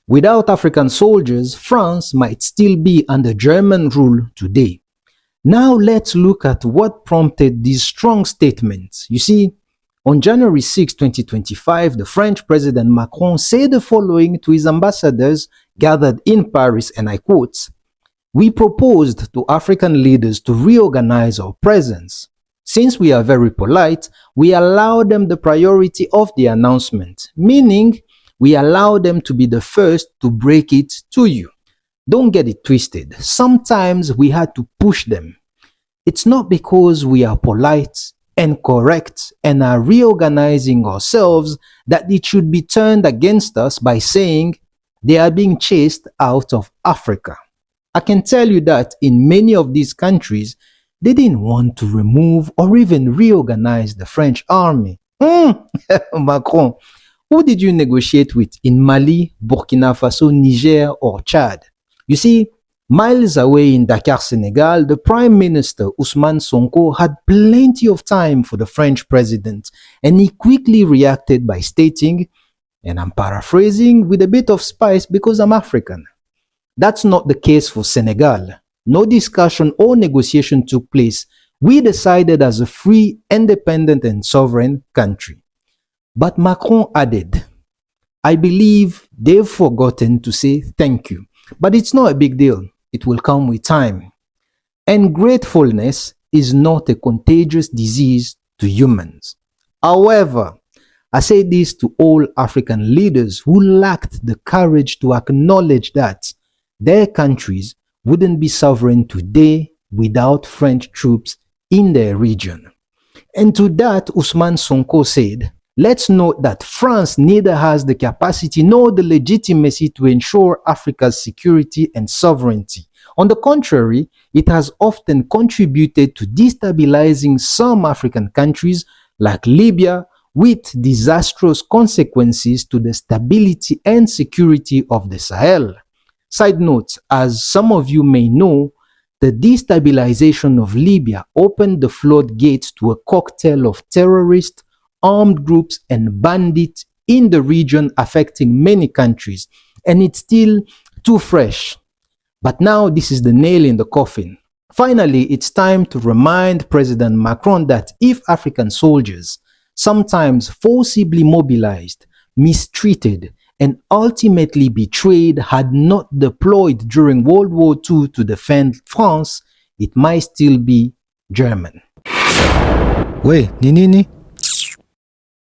Without African soldiers, France might still be under German rule today. Now let's look at what prompted these strong statements. You see, on January 6, 2025, the French President Macron said the following to his ambassadors gathered in Paris, and I quote, "We proposed to African leaders to reorganize our presence. Since we are very polite, we allow them the priority of the announcement, meaning we allow them to be the first to break it to you. Don't get it twisted. Sometimes we had to push them. It's not because we are polite and correct and are reorganizing ourselves that it should be turned against us by saying they are being chased out of Africa. I can tell you that in many of these countries, they didn't want to remove or even reorganize the French army." Macron, who did you negotiate with in Mali, Burkina Faso, Niger, or Chad? You see, miles away in Dakar, Senegal, the Prime Minister Ousmane Sonko had plenty of time for the French president, and he quickly reacted by stating, and I'm paraphrasing with a bit of spice because I'm African. That's not the case for Senegal. No discussion or negotiation took place. We decided as a free, independent, and sovereign country. But Macron added, "I believe they've forgotten to say thank you. But it's not a big deal. It will come with time. And gratefulness is not a contagious disease to humans." However, I say this to all African leaders who lacked the courage to acknowledge that their countries wouldn't be sovereign today without French troops in their region. And to that, Ousmane Sonko said, "Let's note that France neither has the capacity nor the legitimacy to ensure Africa's security and sovereignty. On the contrary, it has often contributed to destabilizing some African countries like Libya, with disastrous consequences to the stability and security of the Sahel." Side note, as some of you may know, the destabilization of Libya opened the floodgates to a cocktail of terrorists, armed groups, and bandits in the region, affecting many countries. And it's still too fresh. But now this is the nail in the coffin. Finally, it's time to remind President Macron that if African soldiers, sometimes forcibly mobilized, mistreated, and ultimately betrayed, had not deployed during World War II to defend France, it might still be German. We, ni nini?